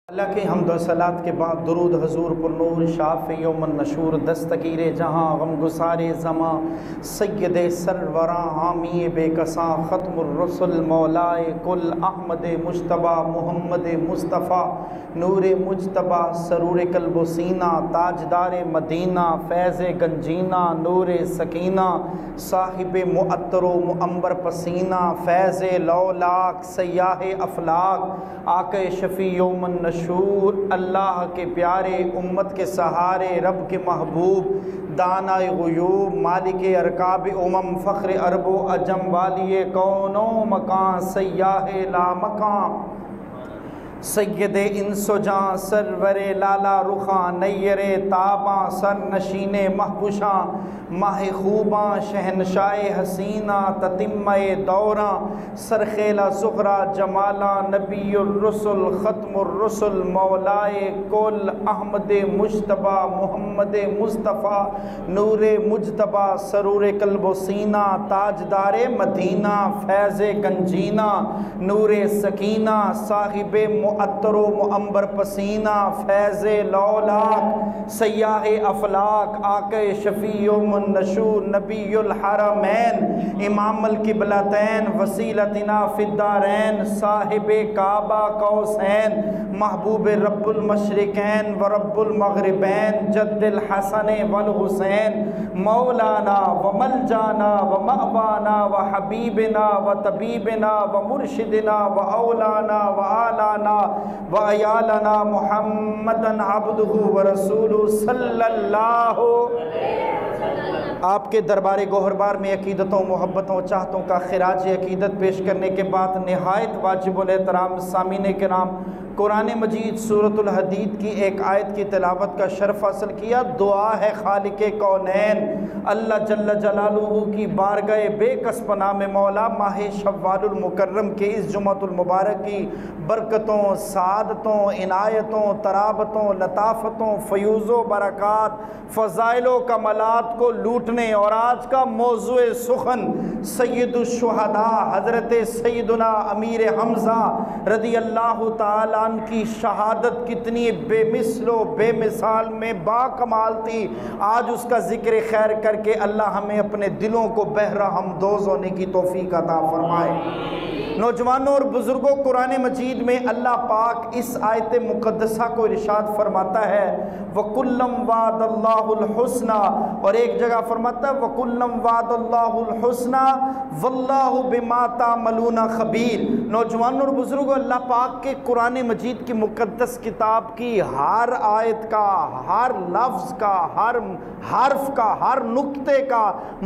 اللہ کی حمد و صلات کے بعد درود حضور پر نور شاف یوم النشور دستگیر جہاں غم گسار زماں سید سروراں حامی بے کساں ختم الرسل مولائے کل احمد مجتبیٰ محمد مصطفیٰ نور مجتبیٰ سرور قلب و سینہ تاجدار مدینہ فیض گنجینہ نور سکینہ صاحب معطر و معنبر پسینہ فیض لولاک سیاح افلاک آقا شفیع یوم النشور اللہ کے پیارے امت کے سہارے رب کے محبوب دانا غیوب مالک ارکاب امم فخر عرب و عجم والی کون و مکان سیاح لا مکان سید انس و جاں سرور لالا رخاں نیر تاباں سر نشین محبوشاں ماہ خوباں شہنشاہ حسینہ تتمہ دوراں سرخیلہ زغرا جمالا نبی الرسل ختم الرسل مولائے کل احمد مجتبیٰ محمد مصطفیٰ نور مجتبیٰ سرور قلب و سینہ تاجدار مدینہ فیض گنجینہ نور سکینہ صاحب معطر و معنبر پسینہ فیض لولاک سیاح افلاک آقا شفیع یوم النشور نبی الحرمین امام القبلتین وسیلتنا فی الدارین صاحب کعبہ قوسین محبوب رب المشرقین و رب المغربین جد الحسن والحسین مولانا و ملجانا و مأوانا و حبیبنا و طبیبنا و مرشدنا و اولانا و آلانا و عیالنا محمدن عبدہ و رسولہ صلی اللہ آپ کے دربار گوہربار میں عقیدتوں محبتوں چاہتوں کا خراج عقیدت پیش کرنے کے بعد نہایت واجب الاحترام سامعین کرام قرآن مجید سورۃ الحدید کی ایک آیت کی تلاوت کا شرف حاصل کیا۔ دعا ہے خالق کونین اللہ جل جلالہ کی بارگاہ بے کس پناہ میں مولا ماہ شوال المکرم کے اس جمعۃ المبارک کی برکتوں سعادتوں عنایتوں ترابتوں لطافتوں فیوز و برکات فضائل و کمالات کو لوٹنے اور آج کا موضوع سخن سید الشہداء حضرت سیدنا امیر حمزہ رضی اللہ تعالیٰ عنہ کی شہادت کتنی بے مثل و بے مثال میں با کمال تھی، آج اس کا ذکر خیر کر کے اللہ ہمیں اپنے دلوں کو بہرہ ہمدوز ہونے کی توفیق عطا فرمائے۔ نوجوانوں اور بزرگوں قرآن مجید میں اللہ پاک اس آیت مقدسہ کو ارشاد فرماتا ہے وَكُلًّا وَعَدَ اللَّهُ الْحُسْنَى، اور ایک جگہ فرماتا ہے وَكُلًّا وَعَدَ اللَّهُ الْحُسْنَى وَاللَّهُ بِمَا تَعْمَلُونَ خَبِيرٌ۔ نوجوانوں اور بزرگوں اللہ پاک کے قرآن مجید کی مقدس کتاب کی ہر آیت کا ہر لفظ کا ہر حرف کا ہر نقطے کا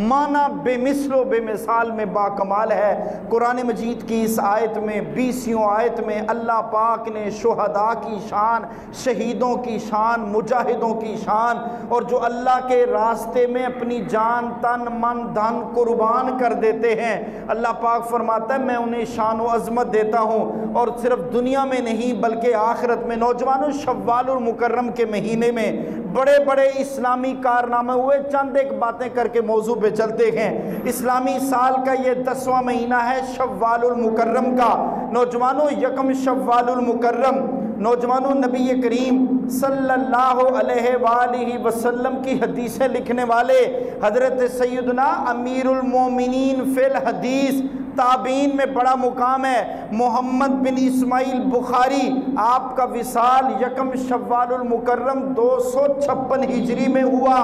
معنی بے مثل و بے مثال میں با کمال ہے۔ قرآن مجید کی اس آیت میں 20 آیت میں اللہ پاک نے شہداء کی شان، شہیدوں کی شان، مجاہدوں کی شان اور جو اللہ کے راستے میں اپنی جان تن من دھن قربان کر دیتے ہیں، اللہ پاک فرماتا ہے میں انہیں شان و عظمت دیتا ہوں، اور صرف دنیا میں نہیں بلکہ آخرت میں۔ نوجوانوں شوال المکرم کے مہینے میں بڑے بڑے اسلامی کارنامے ہوئے، چند ایک باتیں کر کے موضوع پہ چلتے ہیں۔ اسلامی سال کا یہ 10واں مہینہ ہے شوال المکرم کا۔ نوجوانوں یکم شوال المکرم، نوجوانوں نبی کریم صلی اللہ علیہ وآلہ وسلم کی حدیثیں لکھنے والے حضرت سیدنا امیر المومنین فی الحدیث تابعین میں بڑا مقام ہے محمد بن اسماعیل بخاری، آپ کا وصال یکم شوال المکرم 256 ہجری میں ہوا۔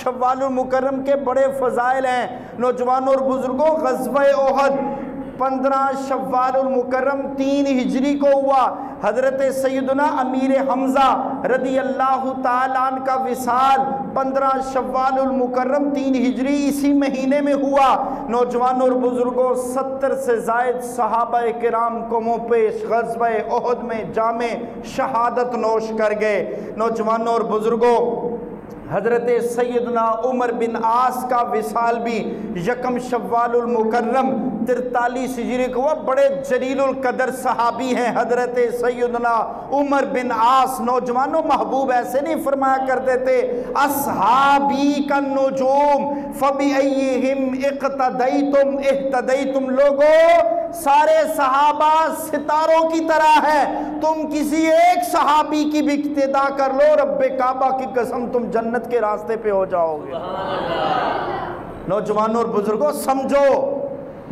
شوال المکرم کے بڑے فضائل ہیں۔ نوجوانوں اور بزرگوں غزوہ احد 15 شوال المکرم 3 ہجری کو ہوا۔ حضرت سیدنا امیر حمزہ رضی اللہ تعالیٰ عنہ کا وصال 15 شوال المکرم 3 ہجری اسی مہینے میں ہوا۔ نوجوانوں اور بزرگوں 70 سے زائد صحابہ کرام قوموں پیش غزوہ احد میں جامِ شہادت نوش کر گئے۔ نوجوانوں اور بزرگوں حضرت سیدنا عمر بن عاص کا وصال بھی یکم شوال المکرم 43 ہجری کو ہوا۔ بڑے جلیل القدر صحابی ہیں حضرت سیدنا عمر بن عاص۔ نوجوانوں محبوب ایسے نہیں فرمایا کرتے تھے اصحابی کا نجوم فبأیہم اقتدیتم اہتدیتم، لوگوں سارے صحابہ ستاروں کی طرح ہے، تم کسی ایک صحابی کی بھی اقتدا کر لو، رب کعبہ کی قسم تم جنت کے راستے پہ ہو جاؤ گے۔ نوجوانوں اور بزرگوں سمجھو،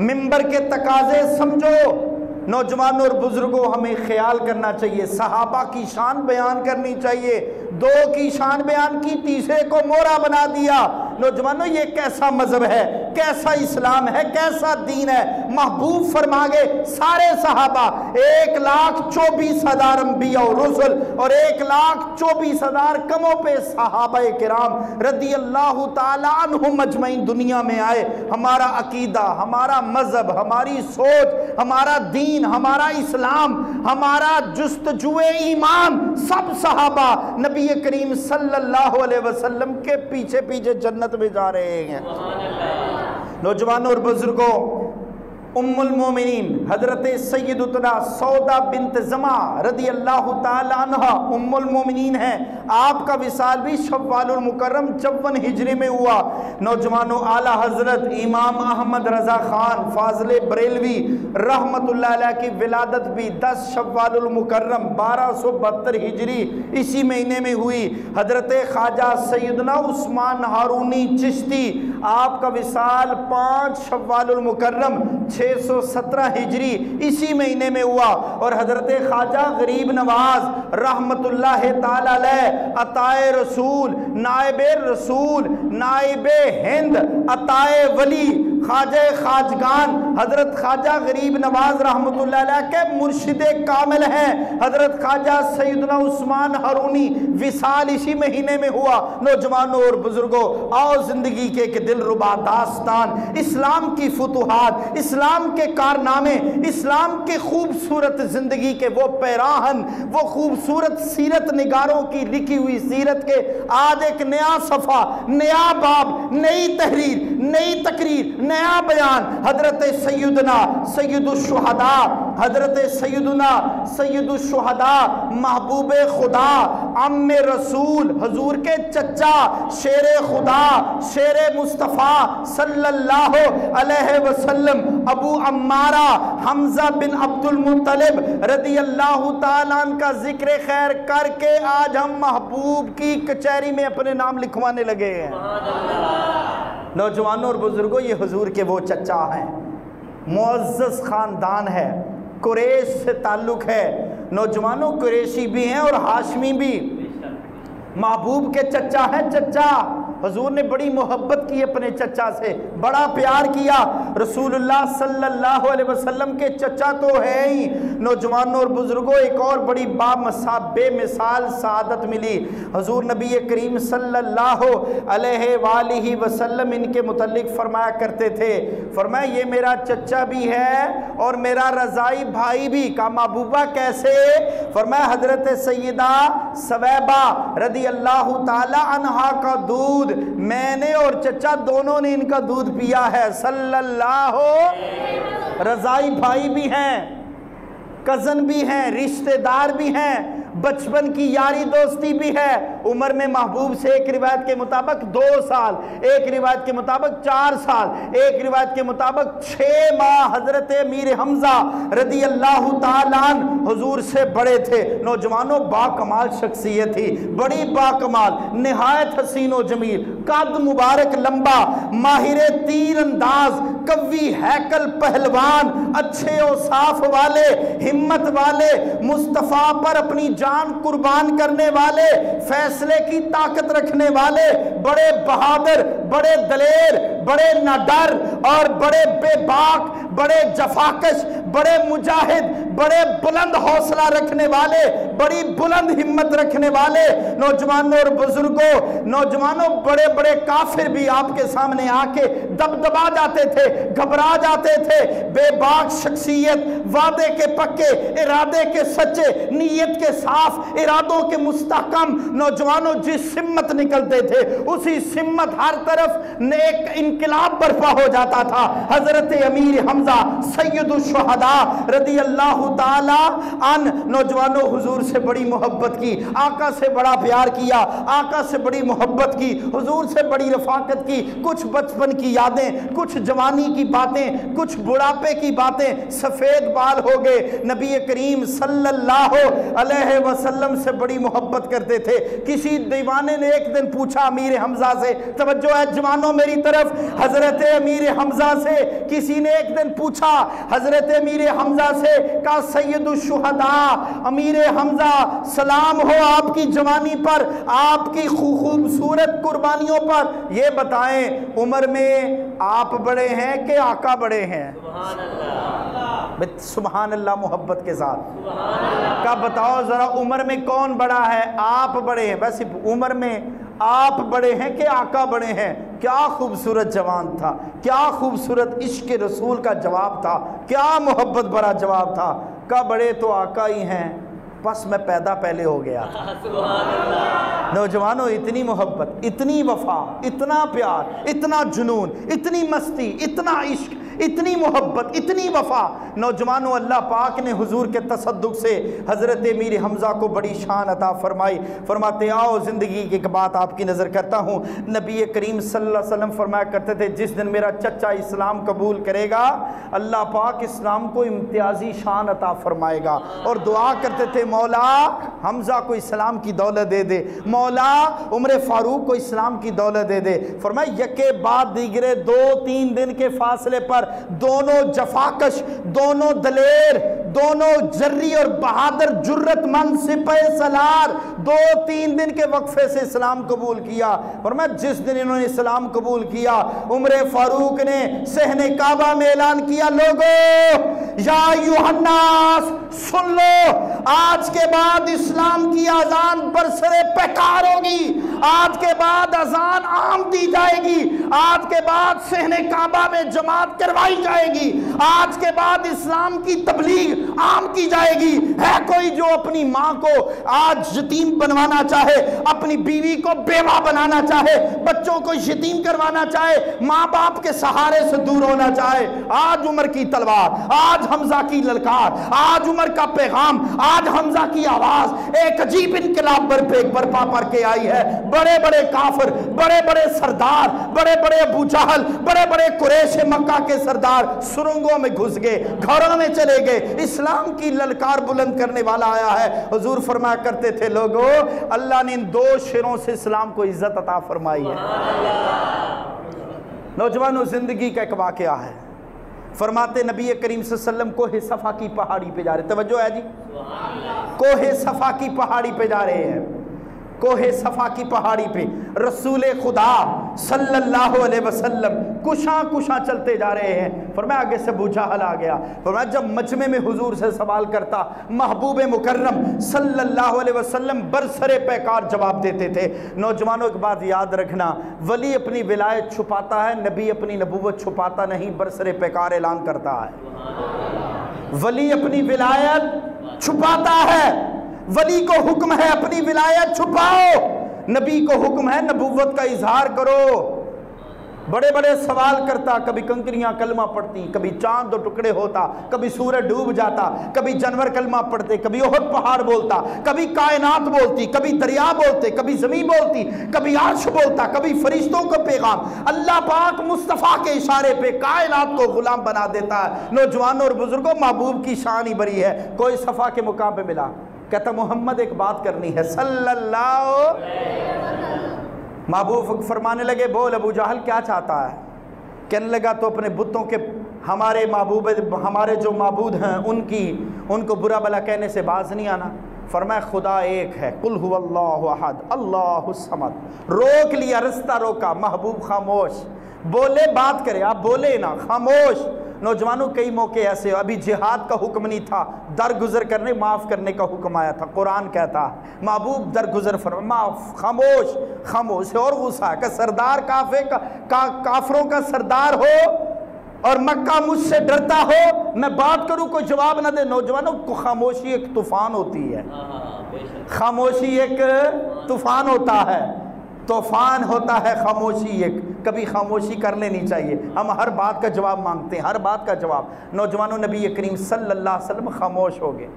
منبر کے تقاضے سمجھو۔ نوجوانوں اور بزرگوں ہمیں خیال کرنا چاہیے، صحابہ کی شان بیان کرنی چاہیے، دو کی شان بیان کی، تیسرے کو مورا بنا دیا۔ نوجوانوں یہ کیسا مذہب ہے، کیسا اسلام ہے، کیسا دین ہے؟ محبوب فرما گئے سارے صحابہ 1,24,000 انبیاء و رسل اور 1,24,000 کموں پہ صحابہ کرام رضی اللہ تعالی عنہم اجمعین دنیا میں آئے۔ ہمارا عقیدہ، ہمارا مذہب، ہماری سوچ، ہمارا دین، ہمارا اسلام، ہمارا جستجو ایمان سب صحابہ نبی کریم صلی اللہ علیہ وسلم کے پیچھے پیچھے جنت میں جا رہے ہیں۔ نوجوانوں اور بزرگوں، ام المومنین حضرت سیدتنا سودا بنت زمعہ رضی اللہ تعالی عنہ ام المومنین ہیں۔ آپ کا وصال بھی شوال المکرم 54 ہجری میں ہوا۔ نوجوانوں، اعلیٰ حضرت امام احمد رضا خان فاضل بریلوی رحمت اللہ علیہ کی ولادت بھی 10 شوال المکرم 1272 ہجری اسی مہینے میں ہوئی۔ حضرت خواجہ سیدنا عثمان ہارونی چشتی، آپ کا وصال 5 شوال المکرم 617 ہجری اسی مہینے میں ہوا۔ اور حضرت خواجہ غریب نواز رحمت اللہ تعالی علیہ عطائے رسول، نائب رسول، نائب ہند، عطائے ولی، خواجہ خواجگان حضرت خواجہ غریب نواز رحمت اللہ علیہ کے مرشد کامل ہیں۔ حضرت خواجہ سیدنا عثمان ہارونی وصال اسی مہینے میں ہوا۔ نوجوانوں اور بزرگوں، آؤ زندگی کے ایک دل ربا داستان، اسلام کی فتوحات، اسلام کے کارنامے، اسلام کے خوبصورت زندگی کے وہ پیراہن، وہ خوبصورت سیرت نگاروں کی لکھی ہوئی سیرت کے آج ایک نیا صفحہ، نیا باب، نئی تحریر، نئی تقریر، نیا بیان۔ حضرت سیدنا سید الشہداء، حضرت سیدنا سید الشہداء محبوب خدا، عم رسول، حضور کے چچا، شیر خدا، شیر مصطفیٰ صلی اللہ علیہ وسلم، ابو عمارہ حمزہ بن عبد المطلب رضی اللہ تعالیٰ عنہ کا ذکر خیر کر کے آج ہم محبوب کی کچہری میں اپنے نام لکھوانے لگے ہیں۔ نوجوانوں اور بزرگوں، یہ حضور کے وہ چچا ہیں، معزز خاندان ہے، قریش سے تعلق ہے۔ نوجوانوں، قریشی بھی ہیں اور ہاشمی بھی۔ محبوب کے چچا ہیں، چچا حضور نے بڑی محبت کی اپنے چچا سے، بڑا پیار کیا۔ رسول اللہ صلی اللہ علیہ وسلم کے چچا تو ہے ہی۔ نوجوانوں اور بزرگوں، ایک اور بڑی بے مثال سعادت ملی۔ حضور نبی کریم صلی اللہ علیہ وآلہ وسلم ان کے متعلق فرمایا کرتے تھے، فرمایا یہ میرا چچا بھی ہے اور میرا رضائی بھائی بھی۔ کہا محبوبہ کیسے؟ فرمایا حضرت سیدہ سویبہ رضی اللہ تعالی عنہا کا دودھ میں نے اور چچا دونوں نے ان کا دودھ پیا ہے، صلی اللہ۔ رضائی بھائی بھی ہیں، کزن بھی ہیں، رشتہ دار بھی ہیں، بچپن کی یاری دوستی بھی ہے۔ عمر میں محبوب سے ایک روایت کے مطابق 2 سال، ایک روایت کے مطابق 4 سال، ایک روایت کے مطابق 6 ماہ حضرت امیر حمزہ رضی اللہ تعالیٰ عنہ حضور سے بڑے تھے۔ نوجوانوں، با کمال شخصیت تھی، بڑی با کمال، نہایت حسین و جمیل، قد مبارک لمبا، ماہر تیر انداز، قوی ہیکل پہلوان، اچھے اوصاف والے، ہمت والے، مصطفیٰ پر اپنی جان قربان کرنے والے، فیصلے کی طاقت رکھنے والے، بڑے بہادر، بڑے دلیر، بڑے نڈر اور بڑے بے باک، بڑے جفاکش، بڑے مجاہد، بڑے بلند حوصلہ رکھنے والے، بڑی بلند ہمت رکھنے والے۔ نوجوانوں اور بزرگوں، نوجوانوں، بڑے بڑے کافر بھی آپ کے سامنے آ کے دبدبا جاتے تھے، گھبرا جاتے تھے۔ بے باک شخصیت، وعدے کے پکے، ارادے کے سچے، نیت کے صاف، ارادوں کے مستحکم۔ نوجوانوں، جس سمت نکلتے تھے اسی سمت ہر طرف نیک انقلاب برپا ہو جاتا تھا۔ حضرت امیر حمزہ سید الشہداء رضی اللہ تعالی عنہ نوجوانوں حضور سے بڑی محبت کی، آقا سے بڑا پیار کیا، آقا سے بڑی محبت کی، حضور سے بڑی رفاقت کی۔ کچھ بچپن کی یادیں، کچھ جوانی کی باتیں، کچھ بڑھاپے کی باتیں، سفید بال ہو گئے۔ نبی کریم صلی اللہ علیہ وسلم سے بڑی محبت کرتے تھے۔ کسی دیوانے نے ایک دن پوچھا امیر حمزہ سے، توجہ ہے جوانوں میری طرف، حضرت امیر حمزہ سے کسی نے ایک دن پوچھا، حضرت امیر حمزہ سے کہا سید الشہداء امیر حمزہ سلام ہو آپ کی جوانی پر، آپ کی خوبصورت قربانیوں پر، یہ بتائیں عمر میں آپ بڑے ہیں کہ آقا بڑے ہیں؟ سبحان اللہ، سبحان اللہ محبت کے ساتھ کہا بتاؤ ذرا عمر میں کون بڑا ہے؟ آپ بڑے ہیں، ویسے عمر میں آپ بڑے ہیں کہ آقا بڑے ہیں؟ کیا خوبصورت جوان تھا، کیا خوبصورت عشق رسول کا جواب تھا، کیا محبت بھرا جواب تھا۔ کہا بڑے تو آقا ہی ہیں، بس میں پیدا پہلے ہو گیا تھا۔ نوجوانوں اتنی محبت، اتنی وفا، اتنا پیار، اتنا جنون، اتنی مستی، اتنا عشق، اتنی محبت، اتنی وفا۔ نوجوانوں اللہ پاک نے حضور کے تصدق سے حضرت امیر حمزہ کو بڑی شان عطا فرمائی۔ فرماتے آؤ زندگی کی ایک بات آپ کی نظر کرتا ہوں، نبی کریم صلی اللہ علیہ وسلم فرمایا کرتے تھے جس دن میرا چچا اسلام قبول کرے گا اللہ پاک اسلام کو امتیازی شان عطا فرمائے گا، اور دعا کرتے تھے مولا حمزہ کو اسلام کی دولت دے دے، مولا عمر فاروق کو اسلام کی دولت دے دے۔ فرمایا یکے بعد دیگرے 2-3 دن کے فاصلے پر دونوں جفاکش، دونوں دلیر، دونوں جری اور بہادر جرت مند سپہ سالار 2-3 دن کے وقفے سے اسلام قبول کیا۔ فرمایا جس دن انہوں نے اسلام قبول کیا عمر فاروق نے صحن کعبہ میں اعلان کیا لوگو یا ایھا الناس سن لو، آج کے بعد اسلام کی اذان برسر پیکار ہوگی، آج کے بعد اذان عام دی جائے گی، آج کے بعد صحن کعبہ میں جماعت کروائی جائے گی، آج کے بعد اسلام کی تبلیغ عام کی جائے گی۔ ہے کوئی جو اپنی ماں کو آج یتیم بنوانا چاہے، اپنی بیوی کو بیوہ بنانا چاہے، بچوں کو یتیم کروانا چاہے، ماں باپ کے سہارے سے دور ہونا چاہے؟ آج عمر کی تلوار، آج حمزہ کی للکار، آج عمر کا پیغام، آج حمزہ کی آواز ایک عجیب انقلاب برپا پر کے آئی ہے۔ بڑے بڑے کافر، بڑے بڑے سردار، بڑے بڑے ابو جہل، بڑے بڑے قریش مکہ کے سردار سرنگوں میں گھس گئے، گھروں میں چلے گئے، اسلام کی للکار بلند کرنے والا آیا ہے۔ حضور فرمایا کرتے تھے لوگوں اللہ نے ان 2 شیروں سے اسلام کو عزت عطا فرمائی ہے۔ نوجوانوں زندگی کا ایک واقعہ ہے، فرماتے نبی کریم صلی اللہ علیہ وسلم کوہ صفا کی پہاڑی پہ جا رہے، توجہ ہے جی، کوہ صفا کی پہاڑی پہ جا رہے ہیں، کوہ صفا کی پہاڑی پہ رسول خدا صلی اللہ علیہ وسلم کشاں کشاں چلتے جا رہے ہیں۔ فرمایا آگے سے ابو جہل آ گیا۔ فرمایا جب مجمع میں حضور سے سوال کرتا محبوب مکرم صلی اللہ علیہ وسلم برسر پیکار جواب دیتے تھے۔ نوجوانوں ایک بات یاد رکھنا، ولی اپنی ولایت چھپاتا ہے، نبی اپنی نبوت چھپاتا نہیں، برسر پیکار اعلان کرتا ہے۔ ولی اپنی ولایت چھپاتا ہے، ولی کو حکم ہے اپنی ولایت چھپاؤ، نبی کو حکم ہے نبوت کا اظہار کرو۔ بڑے بڑے سوال کرتا، کبھی کنکریاں کلمہ پڑھتی، کبھی چاند 2 ٹکڑے ہوتا، کبھی سورج ڈوب جاتا، کبھی جانور کلمہ پڑھتے، کبھی احد پہاڑ بولتا، کبھی کائنات بولتی، کبھی دریا بولتے، کبھی زمین بولتی، کبھی عرش بولتا، کبھی فرشتوں کو پیغام۔ اللہ پاک مصطفیٰ کے اشارے پہ کائنات کو غلام بنا دیتا ہے۔ نوجوانوں اور بزرگوں محبوب کی شان ہی بڑی ہے۔ کوئی صفا کے مقام پہ ملا، کہتا محمد ایک بات کرنی ہے صلی اللہ۔ محبوب فرمانے لگے بول ابو جہل کیا چاہتا ہے؟ کہنے لگا تو اپنے بتوں کے ہمارے محبوب، ہمارے جو معبود ہیں ان کو برا بلا کہنے سے باز نہیں آنا۔ فرمایا خدا ایک ہے، قل هو اللہ احد اللہ الصمد۔ روک لیا، رستہ روکا، محبوب خاموش، بولے بات کرے، آپ بولے نا، خاموش۔ نوجوانوں کئی موقع ایسے، ابھی جہاد کا حکم نہیں تھا، درگزر کرنے معاف کرنے کا حکم آیا تھا، قرآن کہتا محبوب درگزر فرما، معاف، خاموش۔ خاموش اور غصہ ہے کہ سردار کافروں کا سردار ہو اور مکہ مجھ سے ڈرتا ہو، میں بات کروں کوئی جواب نہ دے۔ نوجوانوں کو خاموشی ایک طوفان ہوتی ہے، خاموشی ایک طوفان ہوتا ہے، طوفان ہوتا ہے خاموشی ایک۔ کبھی خاموشی کر لینی چاہیے. ہم ہر بات کا جواب مانگتے ہیں, ہر بات کا جواب. نوجوانوں, نبی کریم صلی اللہ علیہ وسلم خاموش ہو گئے.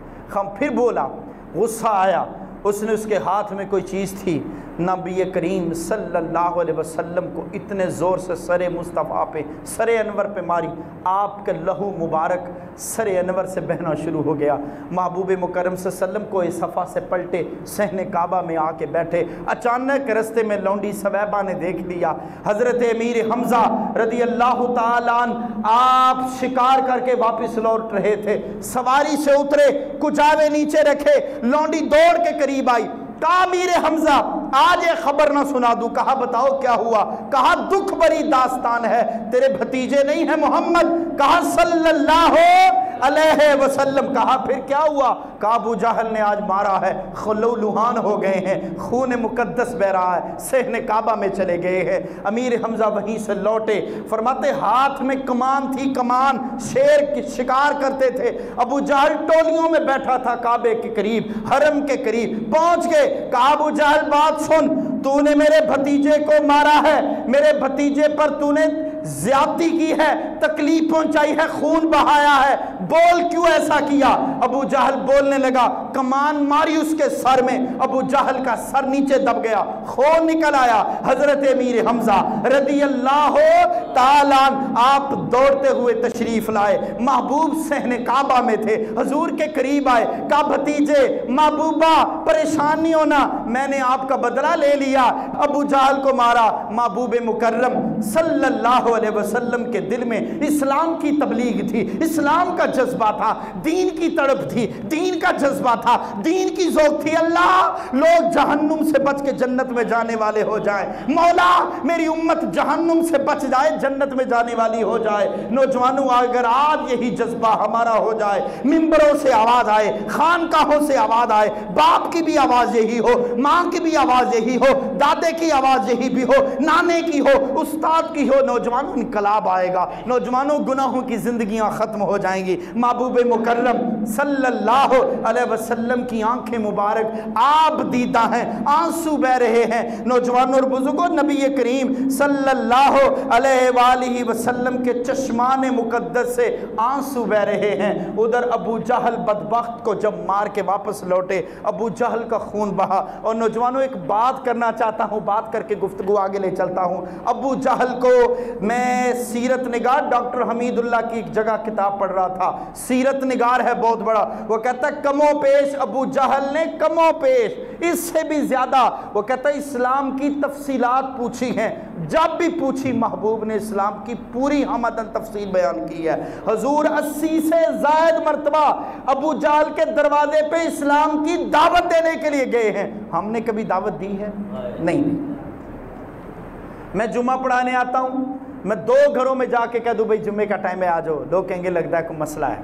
پھر بولا, غصہ آیا. اس نے اس کے ہاتھ میں کوئی چیز تھی. نبی کریم صلی اللہ علیہ وسلم کو اتنے زور سے سر مصطفیٰ پہ, سر انور پہ ماری. آپ کا لہو مبارک سر انور سے بہنا شروع ہو گیا. محبوب مکرم صلی اللہ علیہ وسلم کو اس صفحہ سے پلٹے, صحن کعبہ میں آ کے بیٹھے. اچانک رستے میں لونڈی سویبہ نے دیکھ لیا. حضرت امیر حمزہ رضی اللہ تعالیٰ عنہ آپ شکار کر کے واپس لوٹ رہے تھے. سواری سے اترے, کچاوے نیچے رکھے, لونڈی دوڑ کے قریب آئی. کہا امیر حمزہ آج یہ خبر نہ سنا دوں. کہا بتاؤ کیا ہوا. کہا دکھ بری داستان ہے, تیرے بھتیجے نہیں ہیں محمد. کہا صلی اللہ علیہ وسلم. کہا پھر کیا ہوا. کہا ابو جہل نے آج مارا ہے, خلو لوہان ہو گئے ہیں, خون مقدس بہ رہا ہے, صحن کعبہ میں چلے گئے ہیں. امیر حمزہ وہیں سے لوٹے. فرماتے ہاتھ میں کمان تھی, کمان, شیر کی شکار کرتے تھے. ابو جہل ٹولیوں میں بیٹھا تھا کعبے کے قریب, حرم کے قریب پہنچ گئے. کہا ابو جہل بات سن, تو نے میرے بھتیجے کو مارا ہے, میرے بھتیجے پر تو نے زیادتی کی ہے, تکلیف پہنچائی ہے, خون بہایا ہے, بول کیوں ایسا کیا. ابو جہل بولنے لگا. کمان ماری اس کے سر میں, ابو جہل کا سر نیچے دب گیا, خون نکل آیا. حضرت امیر حمزہ رضی اللہ تعالیٰ آپ دوڑتے ہوئے تشریف لائے. محبوب صحن کعبہ میں تھے, حضور کے قریب آئے. کہا بھتیجے محبوبہ پریشان نہیں ہونا, میں نے آپ کا بدلہ لے لیا. ابو جہل کو مارا. محبوب مکرم صلی اللہ علیہ وسلم کے دل میں اسلام کی تبلیغ تھی, اسلام کا جذبہ تھا, دین کی تڑپ تھی, دین کا جذبہ تھا, دین کی ذوق تھی. اللہ لوگ جہنم سے بچ کے جنت میں جانے والے ہو جائیں. مولا میری امت جہنم سے بچ جائے, جنت میں جانے والی ہو جائے. نوجوانوں اگر آج یہی جذبہ ہمارا ہو جائے, ممبروں سے آواز آئے, خانقاہوں سے آواز آئے, باپ کی بھی آواز یہی ہو, ماں کی بھی آواز یہی ہو, دادے کی آواز یہی بھی ہو, نانے کی ہو, استاد کی ہو, نوجوانوں انقلاب آئے گا. نوجوانوں گناہوں کی زندگیاں ختم ہو جائیں گی. محبوب مکرم صلی اللہ علیہ وسلم کی آنکھیں مبارک آپ دیدہ ہیں, آنسو بہ رہے ہیں. نوجوانوں اور بزرگوں, نبی کریم صلی اللہ علیہ وآلہ وسلم کے چشمان مقدس سے آنسو بہ رہے ہیں. ادھر ابو جہل بدبخت کو جب مار کے واپس لوٹے, ابو جہل کا خون بہا. اور نوجوانوں ایک بات کرنا چاہتا ہوں, بات کر کے گفتگو آگے لے چلتا ہوں. ابو جہل کو میں سیرت نگار ڈاکٹر حمید اللہ کی ایک جگہ کتاب پڑھ رہا تھا, سیرت نگار ہے بہت بڑا. وہ کہتا ہے کم و بیش ابو جہل نے کم و بیش, اس سے بھی زیادہ وہ کہتا ہے اسلام کی تفصیلات پوچھی ہیں. جب بھی پوچھی محبوب نے اسلام کی پوری ہمدن تفصیل بیان کی ہے. حضور 80 سے زائد مرتبہ ابو جہل کے دروازے پہ اسلام کی دعوت دینے کے لیے گئے ہیں. ہم نے کبھی دعوت دی ہے؟ نہیں. میں جمعہ پڑھانے آتا ہوں, میں 2 گھروں میں جا کے کہہ دوں بھئی جمعے کا ٹائم ہے آ جاؤ, لوگ کہیں گے لگتا ہے کوئی مسئلہ ہے,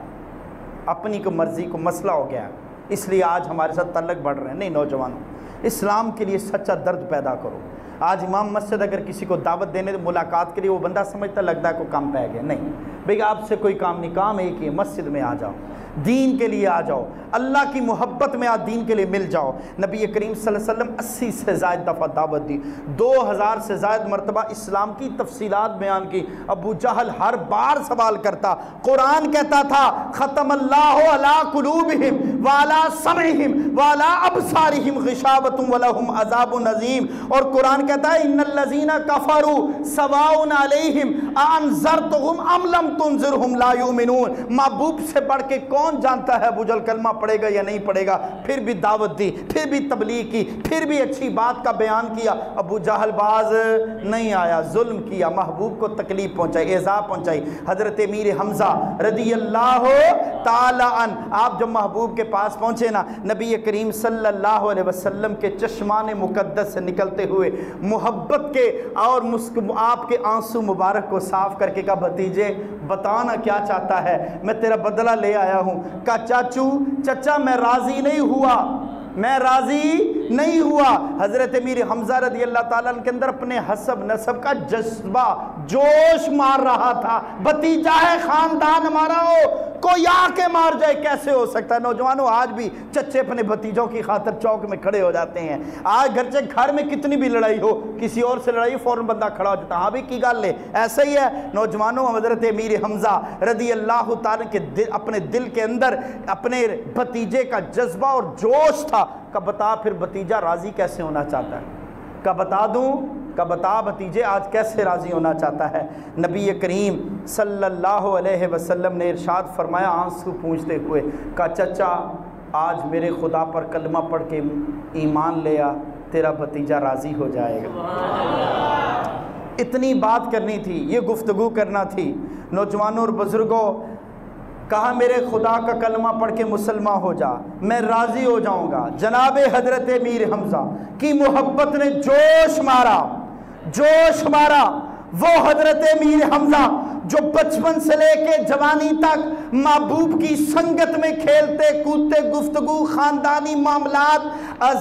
اپنی کو مرضی کو مسئلہ ہو گیا ہے, اس لیے آج ہمارے ساتھ تعلق بڑھ رہے ہیں. نہیں نوجوانوں, اسلام کے لیے سچا درد پیدا کرو. آج امام مسجد اگر کسی کو دعوت دینے ملاقات کے لیے, وہ بندہ سمجھتا لگتا ہے کوئی کام پہ گیا. نہیں بھئی, آپ سے کوئی کام نہیں, کام ایک ہی ہے, مسجد میں آ جاؤ, دین کے لیے آ جاؤ, اللہ کی محبت میں آج دین کے لیے مل جاؤ. نبی کریم صلی اللہ علیہ وسلم 80 سے زائد دفعہ دعوت دی, 2000 سے زائد مرتبہ اسلام کی تفصیلات بیان کی. ابو جہل ہر بار سوال کرتا. قرآن کہتا تھا ختم اللہ علی قلوبہم وعلی سمعہم وعلی ابصارہم غشاوۃ ولہم عذاب عظیم. اور قرآن کہتا ہے ان الذین کفروا سواء علیہم انذرتہم ام لم تنذرہم لا یؤمنون. محبوب سے بڑھ کے کون جانتا ہے ابو جہل کلمہ پڑھے گا یا نہیں پڑھے گا؟ پھر بھی دعوت دی, پھر بھی تبلیغ کی, پھر بھی اچھی بات کا بیان کیا. ابو جہل باز نہیں آیا, ظلم کیا, محبوب کو تکلیف پہنچائی, ایذا پہنچائی. حضرت امیر حمزہ رضی اللہ تعالی عنہ آپ جب محبوب کے پاس پہنچے نا, نبی کریم صلی اللہ علیہ وسلم کے چشمان مقدس سے نکلتے ہوئے محبت کے اور آپ کے آنسو مبارک کو صاف کر کے کہا بھتیجے بتانا کیا چاہتا ہے, میں تیرا بدلہ لے آیا ہوں. کہا چاچا میں راضی نہیں ہوا, میں راضی نہیں ہوا۔ حضرت امیر حمزہ رضی اللہ تعالیٰ عنہ کے اندر اپنے حسب نسب کا جذبہ جوش مار رہا تھا۔ بھتیجا ہے، خاندان ہمارا ہو، کوئی آ کے مار جائے کیسے ہو سکتا ہے؟ نوجوانوں آج بھی چچے اپنے بھتیجوں کی خاطر چوک میں کھڑے ہو جاتے ہیں۔ آج گھر میں کتنی بھی لڑائی ہو، کسی اور سے لڑائی فوراً بندہ کھڑا ہو جاتا ہے، ہاں بھی کی گل ہے، ایسا ہی ہے۔ نوجوانوں حضرت امیر حمزہ رضی اللہ تعالیٰ کے اپنے دل کے اندر اپنے بھتیجے کا جذبہ اور جوش تھا کہ بتا پھر بھتیجا راضی کیسے ہونا چاہتا ہے، کہ بتا دوں کہ بتا بھتیجے آج کیسے راضی ہونا چاہتا ہے۔ نبی کریم صلی اللہ علیہ وسلم نے ارشاد فرمایا آنسو پوچھتے ہوئے کہ چچا آج میرے خدا پر کلمہ پڑھ کے ایمان لیا، تیرا بھتیجا راضی ہو جائے گا۔ اتنی بات کرنی تھی، یہ گفتگو کرنا تھی۔ نوجوانوں اور بزرگوں کہا میرے خدا کا کلمہ پڑھ کے مسلمان ہو جا، میں راضی ہو جاؤں گا۔ جناب حضرت امیر حمزہ کی محبت نے جوش مارا۔ وہ حضرت امیر حمزہ جو بچپن سے لے کے جوانی تک محبوب کی سنگت میں کھیلتے کودتے گفتگو خاندانی معاملات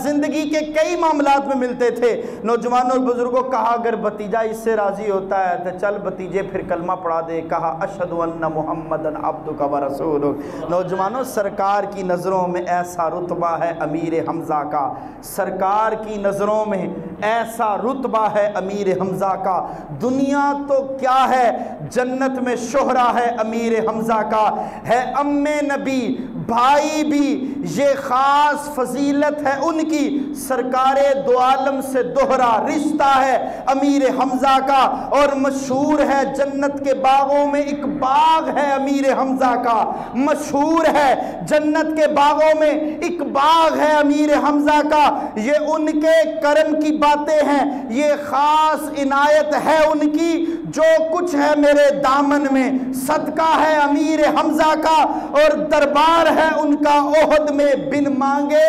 زندگی کے کئی معاملات میں ملتے تھے۔ نوجوانوں اور بزرگوں کہا اگر بھتیجا اس سے راضی ہوتا ہے تو چل بھتیجے پھر کلمہ پڑھا دے۔ کہا اشہد ان محمدن عبدک و رسولک۔ نوجوانوں سرکار کی نظروں میں ایسا رتبہ ہے امیر حمزہ کا، سرکار کی نظروں میں ایسا رتبہ ہے امیر حمزہ کا، دنیا تو کیا ہے جنت میں شہرہ ہے امیر حمزہ کا، ہے ام نبی بھائی بھی یہ خاص فضیلت ہے ان کی، سرکار دو عالم سے دوہرا رشتہ ہے امیر حمزہ کا، اور مشہور ہے جنت کے باغوں میں ایک باغ ہے امیر حمزہ کا، مشہور ہے جنت کے باغوں میں ایک باغ ہے امیر حمزہ کا۔ یہ ان کے کرم کی باتیں ہیں، یہ خاص عنایت ہے ان کی، جو کچھ ہے میرے دامن میں صدقہ ہے امیر حمزہ کا، اور دربار ہے ان کا احد میں بن مانگے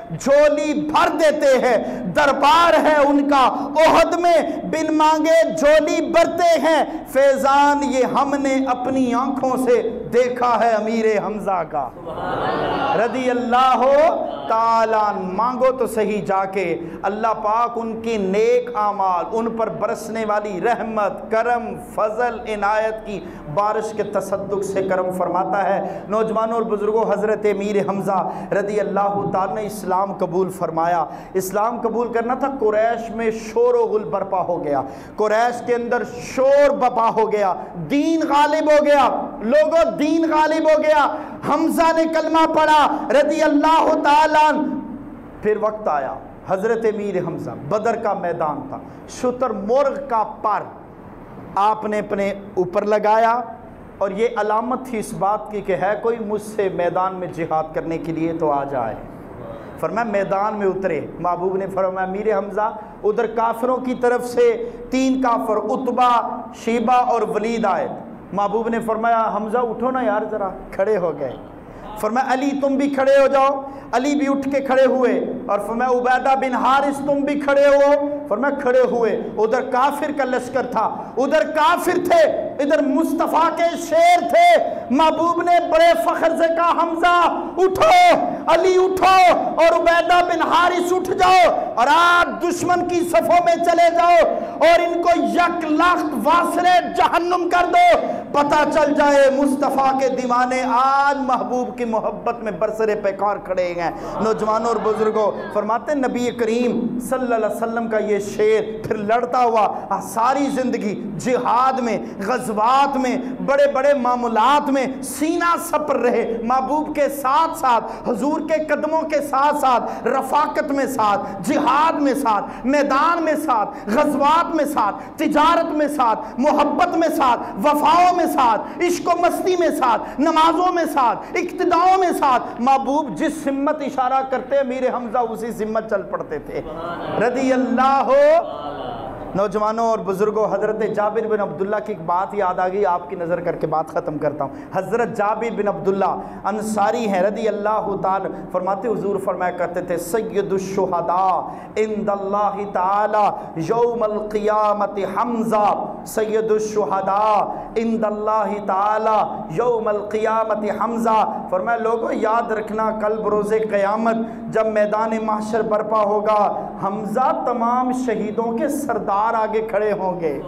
جھولی بھر دیتے ہیں، دربار ہے ان کا احد میں بن مانگے جھولی بھرتے ہیں، فیضان یہ ہم نے اپنی آنکھوں سے دیکھا ہے امیر حمزہ کا رضی اللہ تعالیٰ۔ مانگو تو صحیح جا کے، اللہ پاک ان کی نیک اعمال، ان پر برسنے والی رحمت، کرم، فضل، عنایت کی بارش کے تصدق سے کرم فرماتا ہے۔ نوجوانوں اور بزرگوں حضرت امیر حمزہ رضی اللہ تعالیٰ نے اسلام قبول فرمایا۔ اسلام قبول کرنا تھا، قریش میں شور و غل برپا ہو گیا، قریش کے اندر شور برپا ہو گیا، دین غالب ہو گیا، لوگوں دین غالب ہو گیا۔ حمزہ نے کلمہ پڑھا رضی اللہ تعالیٰ۔ پھر وقت آیا حضرت امیر حمزہ، بدر کا میدان تھا، شتر مرغ کا پر آپ نے اپنے اوپر لگایا، اور یہ علامت تھی اس بات کی کہ ہے کوئی مجھ سے میدان میں جہاد کرنے کے لیے تو آ جائے۔ فرمایا میدان میں اترے، محبوب نے فرمایا امیر حمزہ ادھر کافروں کی طرف سے 3 کافر عتبہ، شیبہ اور ولید آئے۔ محبوب نے فرمایا حمزہ اٹھو نا یار ذرا، کھڑے ہو گئے۔ فرمایا علی تم بھی کھڑے ہو جاؤ، علی بھی اٹھ کے کھڑے ہوئے، اور فرمایا عبیدہ بن حارث تم بھی کھڑے ہو، فرمایا کھڑے ہوئے۔ ادھر کافر کا لشکر تھا، ادھر کافر تھے، ادھر مصطفیٰ کے شیر تھے۔ محبوب نے بڑے فخر سے کہا حمزہ اٹھو، علی اٹھو، اور عبیدہ بن حارث اٹھ جاؤ، اور آپ دشمن کی صفوں میں چلے جاؤ، اور ان کو یک لخت واصلے جہنم کر دو، پتہ چل جائے مصطفیٰ کے دیوانے آج محبوب کی محبت میں برسر پیکار کھڑے ہیں۔ نوجوانوں اور بزرگوں فرماتے ہیں نبی کریم صلی اللہ علیہ وسلم کا یہ شعر پھر لڑتا ہوا ساری زندگی جہاد میں، غزوات میں، بڑے بڑے معاملات میں سینہ سپر رہے، محبوب کے ساتھ ساتھ، حضور کے قدموں کے ساتھ ساتھ، رفاقت میں ساتھ، جہاد میں ساتھ، میدان میں ساتھ، غزوات میں ساتھ، تجارت میں ساتھ، محبت میں ساتھ، وفاؤں میں ساتھ، عشق و مستی میں ساتھ، نمازوں میں ساتھ، اقتداؤں میں ساتھ۔ محبوب جس سمت اشارہ کرتے امیر حمزہ اسی سمت چل پڑتے تھے رضی اللہ۔ نوجوانوں اور بزرگوں حضرت جابر بن عبداللہ کی ایک بات یاد آ گئی، آپ کی نظر کر کے بات ختم کرتا ہوں۔ حضرت جابر بن عبداللہ انصاری ہیں رضی اللہ تعالی، فرماتے حضور فرمایا کرتے تھے سید الشہداء عند اللہ تعالی یوم القیامت حمزہ سید الشہداء عند اللہ تعالی یوم القیامت حمزہ۔ فرمایا لوگوں یاد رکھنا کل بروز قیامت جب میدان محشر برپا ہوگا، حمزہ تمام شہیدوں کے سردار آگے کھڑے ہوں گے۔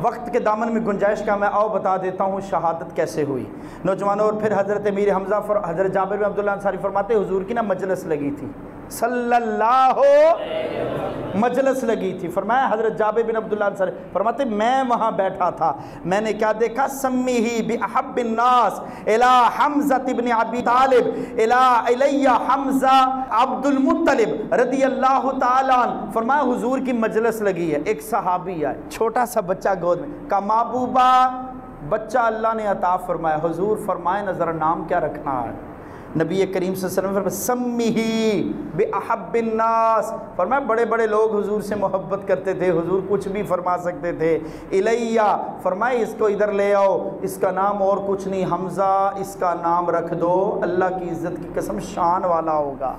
وقت کے دامن میں گنجائش کا میں بتا دیتا ہوں شہادت کیسے ہوئی نوجوانوں۔ اور پھر حضرت امیر حمزہ حضرت جابر بن عبداللہ انصاری فرماتے حضور کی مجلس لگی تھی، صلی اللہ مجلس لگی تھی۔ فرمایا حضرت جابر بن عبداللہ انصاری فرماتے میں وہاں بیٹھا تھا، میں نے کیا دیکھا؟ سمیہی بأحب الناس الی حمزہ بن ابی طالب الی حمزہ عبد المطلب رضی اللہ تعالیٰ عنہ۔ فرمایا حضور کی مجلس لگی ہے، ایک صحابی ہے، چھوٹا سا بچہ گود میں، کا محبوبہ بچہ اللہ نے عطا فرمایا۔ حضور فرمائے نظر نام کیا رکھنا ہے؟ نبی کریم صلی اللہ علیہ وسلم فرمایا سمیہی بأحب الناس۔ فرمایا بڑے بڑے لوگ حضور سے محبت کرتے تھے، حضور کچھ بھی فرما سکتے تھے۔ الیہ فرمایا اس کو ادھر لے آؤ، اس کا نام اور کچھ نہیں حمزہ، اس کا نام رکھ دو، اللہ کی عزت کی قسم شان والا ہوگا۔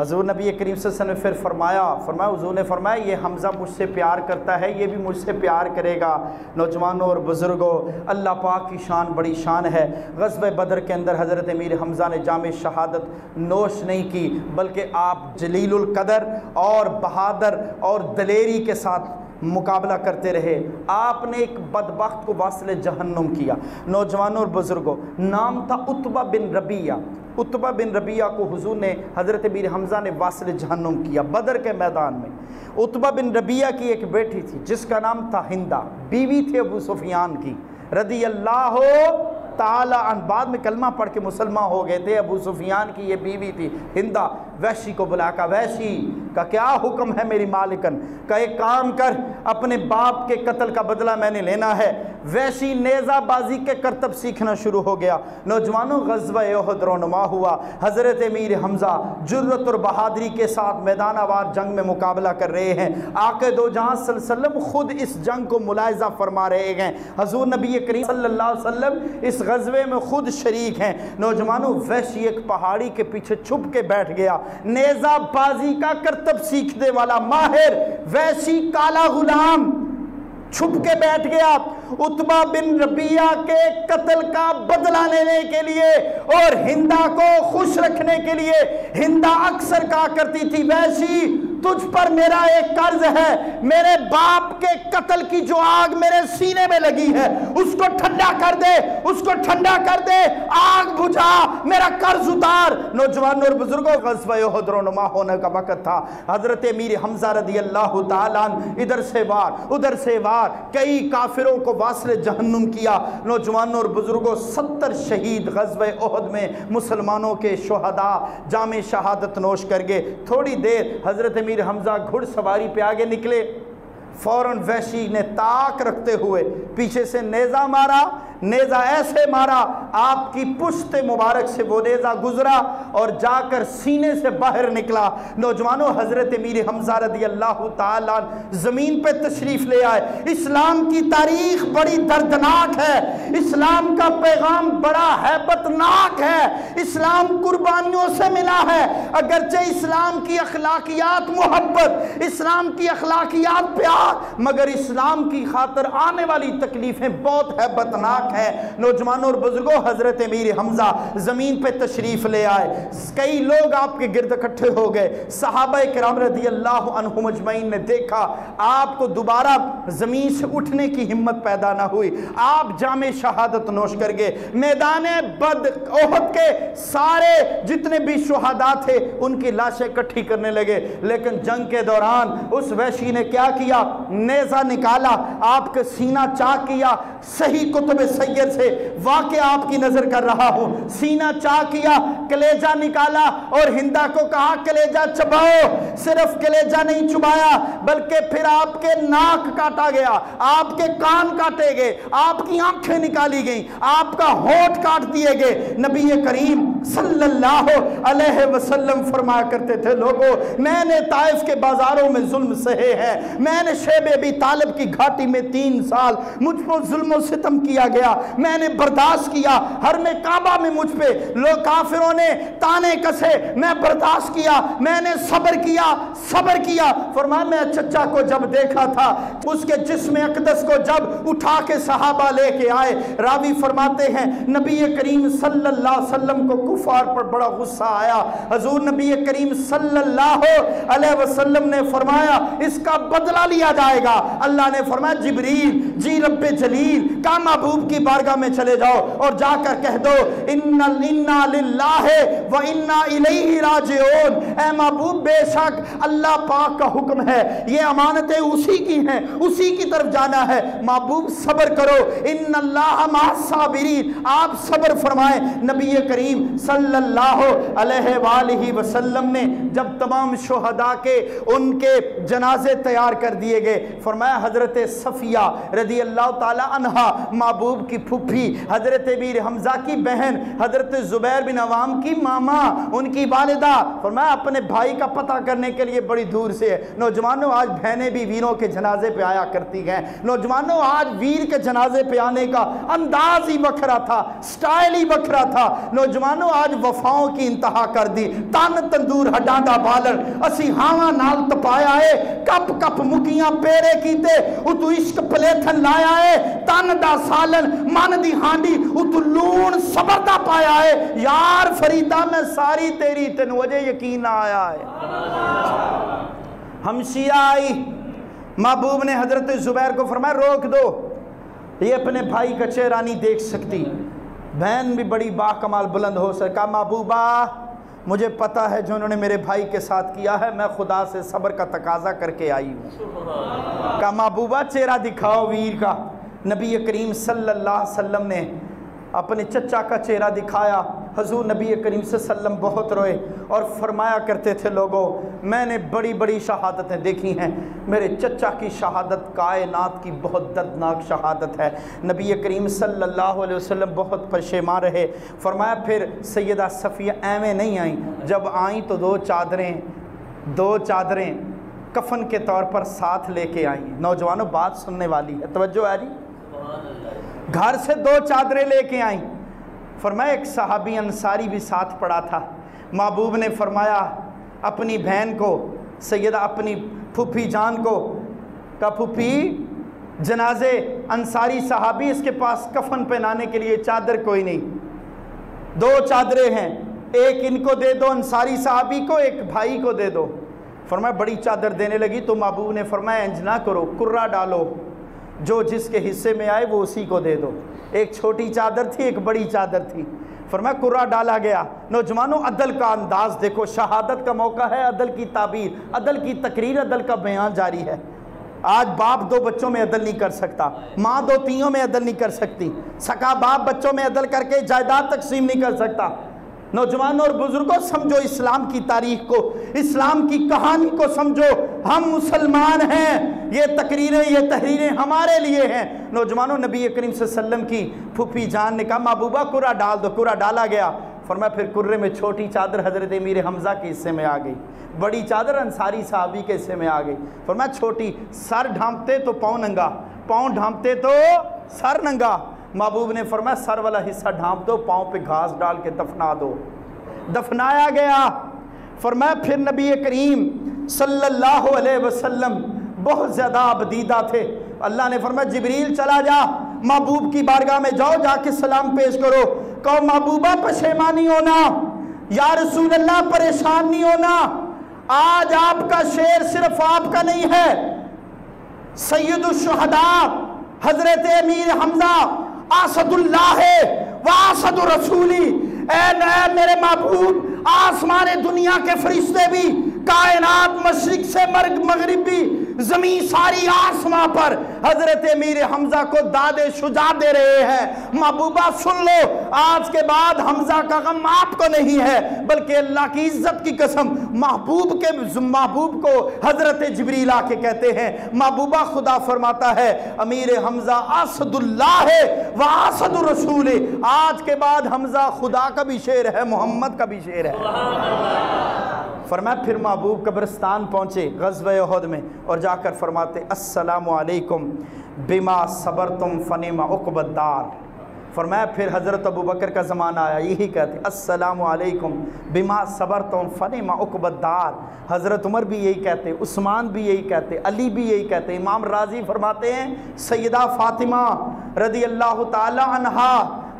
حضور نبی کریم صلی اللہ علیہ وسلم نے پھر فرمایا حضور نے فرمایا یہ حمزہ مجھ سے پیار کرتا ہے، یہ بھی مجھ سے پیار کرے گا۔ نوجوانوں اور بزرگوں، اللہ پاک کی شان بڑی شان ہے۔ غزوہ بدر کے اندر حضرت امیر حمزہ نے جام شہادت نوش نہیں کی، بلکہ آپ جلیل القدر اور بہادر اور دلیری کے ساتھ مقابلہ کرتے رہے۔ آپ نے ایک بدبخت کو واصل جہنم کیا۔ نوجوانوں اور بزرگوں، نام تھا عتبہ بن ربیعہ۔ عتبہ بن ربیعہ کو حضور نے حضرت امیر حمزہ نے واصل جہنم کیا بدر کے میدان میں۔ عتبہ بن ربیعہ کی ایک بیٹی تھی جس کا نام تھا ہندہ، بیوی تھی ابو سفیان کی رضی اللہ تعالی عنہ، بعد میں کلمہ پڑھ کے مسلمان ہو گئے تھے۔ ابو سفیان کی یہ بیوی تھی ہندہ۔ وحشی کو بلا کہا وحشی کا کیا حکم ہے میری مالکن؟ کا ایک کام کر، اپنے باپ کے قتل کا بدلہ میں نے لینا ہے۔ وحشی نیزہ بازی کے کرتب سیکھنا شروع ہو گیا۔ نوجوانوں غزوہ احد رونما ہوا، حضرت امیر حمزہ جرت اور بہادری کے ساتھ میدان وار جنگ میں مقابلہ کر رہے ہیں۔ آقا دو جہاں صلی اللہ علیہ وسلم خود اس جنگ کو ملاحظہ فرما رہے ہیں۔ حضور نبی کریم صلی اللہ علیہ وسلم اس غزوے میں خود شریک ہیں۔ نوجوانوں وحشی ایک پہاڑی کے پیچھے چھپ کے بیٹھ گیا، نیزہ بازی کا کرتب سیکھنے والا ماہر وحشی کالا غلام چھپ کے بیٹھ گیا عتبہ بن ربیعہ کے قتل کا بدلہ لینے کے لیے اور ہندہ کو خوش رکھنے کے لیے۔ ہندہ اکثر کہا کرتی تھی وحشی تجھ پر میرا ایک قرض ہے، میرے باپ کے قتل کی جو آگ میرے سینے میں لگی ہے اس کو ٹھنڈا کر دے، اس کو ٹھنڈا کر دے، آگ بجھا، میرا قرض اتار۔ نوجوانوں اور بزرگوں، غزوہ احد رونما ہونے کا وقت تھا۔ حضرت امیر حمزہ رضی اللہ تعالیٰ عنہ ادھر سے وار ادھر سے وار، کئی کافروں کو واصل جہنم کیا۔ نوجوانوں اور بزرگوں، 70 شہید غزوہ احد میں مسلمانوں کے شہداء جام شہادت نوش کر گئے۔ تھوڑی دیر حضرت امیر حمزہ گھڑ سواری پہ آگے نکلے، فوراً وحشی نے تاک رکھتے ہوئے پیچھے سے نیزہ مارا، نیزہ ایسے مارا آپ کی پشت مبارک سے وہ نیزہ گزرا اور جا کر سینے سے باہر نکلا۔ نوجوانوں، حضرت امیر حمزہ رضی اللہ تعالیٰ زمین پہ تشریف لے آئے۔ اسلام کی تاریخ بڑی دردناک ہے، اسلام کا پیغام بڑا ہیبت ناک ہے، اسلام قربانیوں سے ملا ہے۔ اگرچہ اسلام کی اخلاقیات محبت، اسلام کی اخلاقیات پیار، مگر اسلام کی خاطر آنے والی تکلیفیں بہت ہیبت ناک ہے۔ نوجوانوں اور بزرگوں، حضرت امیر حمزہ زمین پہ تشریف لے آئے، کئی لوگ آپ کے گرد اکٹھے ہو گئے۔ صحابہ کرام رضی اللہ عنہم اجمعین نے دیکھا آپ کو دوبارہ زمین سے اٹھنے کی ہمت پیدا نہ ہوئی، آپ جام شہادت نوش کر گئے۔ میدان احد کے سارے جتنے بھی شہداء تھے ان کی لاشیں اکٹھی کرنے لگے، لیکن جنگ کے دوران اس وحشی نے کیا کیا؟ نیزہ نکالا، آپ کا سینہ چاک کیا۔ صحیح کتب سید سے واقعہ آپ کی نظر کر رہا ہوں، سینہ چاک کیا، کلیجہ نکالا اور ہندہ کو کہا کلیجہ چباؤ۔ صرف کلیجہ نہیں چبایا بلکہ پھر آپ کے ناک کاٹا گیا، آپ کے کان کاٹے گئے، آپ کی آنکھیں نکالی گئیں، آپ کا ہونٹ کاٹ دیے گئے۔ نبی کریم صلی اللہ علیہ وسلم فرمایا کرتے تھے لوگوں، میں نے طائف کے بازاروں میں ظلم سہے ہیں، میں نے شیب ابی طالب کی گھاٹی میں 3 سال مجھ پر ظلم و ستم کیا گیا، گیا، میں نے برداشت کیا، ہر میں کعبہ میں مجھ پہ لوگ کافروں نے تانے کسے، میں برداشت کیا، میں نے صبر کیا۔ فرمایا میں چچا کو جب دیکھا تھا، اس کے جسم اقدس کو جب اٹھا کے صحابہ لے کے آئے، راوی فرماتے ہیں نبی کریم صلی اللہ علیہ وسلم کو کفار پر بڑا غصہ آیا۔ حضور نبی کریم صلی اللہ علیہ وسلم نے فرمایا اس کا بدلہ لیا جائے گا۔ اللہ نے فرمایا جبریل جی رب جلیل کا محبوب کی بارگاہ میں چلے جاؤ اور جا کر کہہ دو انا للہ و انا الیہ راجعون، اے محبوب بے شک اللہ پاک کا حکم ہے، یہ امانتیں اسی کی ہیں، اسی کی طرف جانا ہے، محبوب صبر کرو، ان اللہ مع الصابرین، آپ صبر فرمائیں۔ نبی کریم صلی اللہ علیہ وآلہ وسلم نے جب تمام شہداء کے ان کے جنازے تیار کر دیے گئے، فرمایا حضرت صفیہ رضی اللہ تعالی عنہا محبوب کی پھپھی، حضرت امیر حمزہ کی بہن، حضرت زبیر بن عوام کی ماما، ان کی والدہ، فرمایا اپنے بھائی کا پتہ کرنے کے لیے بڑی دور سے ہے۔ نوجوانوں آج بہنیں بھی ویروں کے جنازے پہ آیا کرتی ہیں، نوجوانوں آج ویر کے جنازے پہ آنے کا انداز ہی بکھرا تھا، سٹائل ہی بکھرا تھا، نوجوانوں آج وفاؤں کی انتہا کر دی، تن تندور ہڈانڈا بالر اسی ہاواں نال تپایا ہے، کپ کپ مکیاں پیرے کیتے اتو عشق پلیتھن لایا ہے، تن دا سالن من دی ہانڈی اتو لون صبر دا پایا ہے، یار فریدہ میں ساری تیری تن وجہ یقین آیا ہے۔ ہمشیہ آئی، محبوب نے حضرت زبیر کو فرمایا روک دو، یہ اپنے بھائی کا چہرہ نہیں دیکھ سکتی، بہن بھی بڑی باکمال بلند ہو سکا، محبوبہ مجھے پتا ہے جو انہوں نے میرے بھائی کے ساتھ کیا ہے، میں خدا سے صبر کا تقاضا کر کے آئی ہوں۔ کہا محبوبہ چہرہ دکھاؤ ویر کا۔ نبی کریم صلی اللہ علیہ وسلم نے اپنے چچا کا چہرہ دکھایا، حضور نبی کریم صلی اللہ علیہ وسلم بہت روئے اور فرمایا کرتے تھے لوگوں میں نے بڑی بڑی شہادتیں دیکھی ہیں، میرے چچا کی شہادت کائنات کی بہت دردناک شہادت ہے۔ نبی کریم صلی اللہ علیہ وسلم بہت پشیمان رہے، فرمایا پھر سیدہ صفیہ ایویں نہیں آئیں، جب آئیں تو دو چادریں کفن کے طور پر ساتھ لے کے آئیں۔ نوجوانوں بات سننے والی ہے، توجہ ہے جی، گھر سے 2 چادریں لے کے آئیں، فرمایا ایک صحابی انصاری بھی ساتھ پڑا تھا، محبوب نے فرمایا اپنی بہن کو، سیدہ اپنی پھوپھی جان کو، کہا پھوپھی جنازے انصاری صحابی اس کے پاس کفن پہنانے کے لیے چادر کوئی نہیں، 2 چادریں ہیں، ایک ان کو دے دو انصاری صحابی کو، ایک بھائی کو دے دو۔ فرمایا بڑی چادر دینے لگی تو محبوب نے فرمایا انج نہ کرو، کرہ ڈالو، جو جس کے حصے میں آئے وہ اسی کو دے دو۔ ایک چھوٹی چادر تھی ایک بڑی چادر تھی، فرمایا کرہ ڈالا گیا۔ نوجوانوں عدل کا انداز دیکھو، شہادت کا موقع ہے، عدل کی تعبیر، عدل کی تقریر، عدل کا بیان جاری ہے۔ آج باپ 2 بچوں میں عدل نہیں کر سکتا، ماں 2 تیوں میں عدل نہیں کر سکتی، سکا باپ بچوں میں عدل کر کے جائیداد تقسیم نہیں کر سکتا۔ نوجوانوں اور بزرگوں سمجھو اسلام کی تاریخ کو، اسلام کی کہانی کو سمجھو، ہم مسلمان ہیں، یہ تقریریں یہ تحریریں ہمارے لیے ہیں۔ نوجوانوں نبی کریم صلی اللہ علیہ وسلم کی پھوپھی جان نے کہا محبوبہ کرہ ڈال دو، کرہ ڈالا گیا۔ فرمایا پھر کرے میں چھوٹی چادر حضرت امیر حمزہ کے حصے میں آ گئی، بڑی چادر انصاری صحابی کے حصے میں آ گئی۔ فرمایا چھوٹی، سر ڈھانپتے تو پاؤں ننگا، پاؤں ڈھانپتے تو سر ننگا۔ محبوب نے فرمایا سر والا حصہ ڈھانپ دو، پاؤں پہ گھاس ڈال کے دفنا دو، دفنایا گیا۔ فرمایا پھر نبی کریم صلی اللہ علیہ وسلم بہت زیادہ عبدیدہ تھے، اللہ نے فرمایا جبریل چلا جا محبوب کی بارگاہ میں، جاؤ جا کے سلام پیش کرو، کہو محبوبہ پشیمانی ہونا، یا رسول اللہ پریشان نہیں ہونا، آج آپ کا شعر صرف آپ کا نہیں ہے، سید الشہداء حضرت امیر حمزہ اسد اللہ و اسد رسولی، اے میرے محبوب آسمان دنیا کے فرشتے بھی، کائنات مشرق سے مغرب بھی، زمین ساری آسمان پر حضرت امیر حمزہ کو داد شجاعت دے رہے ہیں۔ محبوبہ سن لو، آج کے بعد حمزہ کا غم آپ کو نہیں ہے، بلکہ اللہ کی عزت کی قسم محبوب کو حضرت جبریل آ کے کہتے ہیں محبوبہ خدا فرماتا ہے امیر حمزہ اسد اللہ ہے و اسد رسول، آج کے بعد حمزہ خدا کا بھی شعر ہے، محمد کا بھی شعر ہے۔ فرمایا پھر محبوب قبرستان پہنچے غزوہ احد میں اور جا کر فرماتے السلام علیکم بما صبرتم فنعم عقبی الدار، فرمایا پھر حضرت ابوبکر کا زمانہ آیا، یہی کہتے السلام علیکم بما صبرتم فنعم عقبی الدار۔ حضرت عمر بھی یہی کہتے، عثمان بھی یہی کہتے، علی بھی یہی کہتے۔ امام راضی فرماتے ہیں سیدہ فاطمہ رضی اللہ تعالی عنہا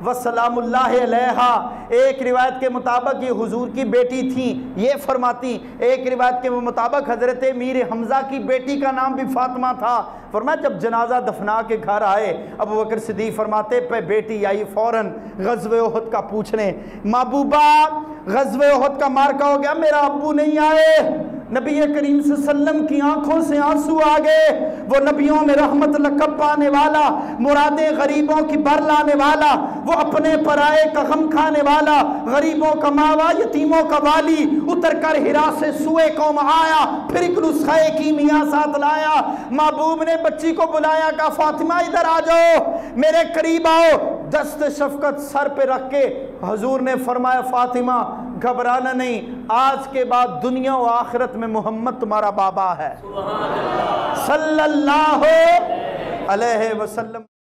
وسلام اللہ علیہا، ایک روایت کے مطابق یہ حضور کی بیٹی تھیں، یہ فرماتی، ایک روایت کے مطابق حضرت امیر حمزہ کی بیٹی کا نام بھی فاطمہ تھا۔ فرمایا جب جنازہ دفنا کے گھر آئے، ابوبکر صدیق فرماتے پہ بیٹی آئی فوراً غزوہ احد کا پوچھنے، محبوبہ غزوہ احد کا مارکا ہو گیا، میرا ابو نہیں آئے۔ نبی کریم صلی اللہ علیہ وسلم کی آنکھوں سے آنسو آ گئے، وہ نبیوں میں رحمت لقب پانے والا، مرادیں غریبوں کی بر لانے والا، وہ اپنے پرائے کا غم کھانے والا، غریبوں کا ماوا یتیموں کا والی، اتر کر ہرا سے سوئے قوم آیا، پھر ایک نسخہ کیمیا ساتھ لایا۔ محبوب نے بچی کو بلایا، کہا فاطمہ ادھر آ جاؤ، میرے قریب آؤ، دست شفقت سر پہ رکھ کے حضور نے فرمایا فاطمہ گھبرانا نہیں، آج کے بعد دنیا و آخرت میں محمد تمہارا بابا ہے صلی اللہ علیہ وسلم۔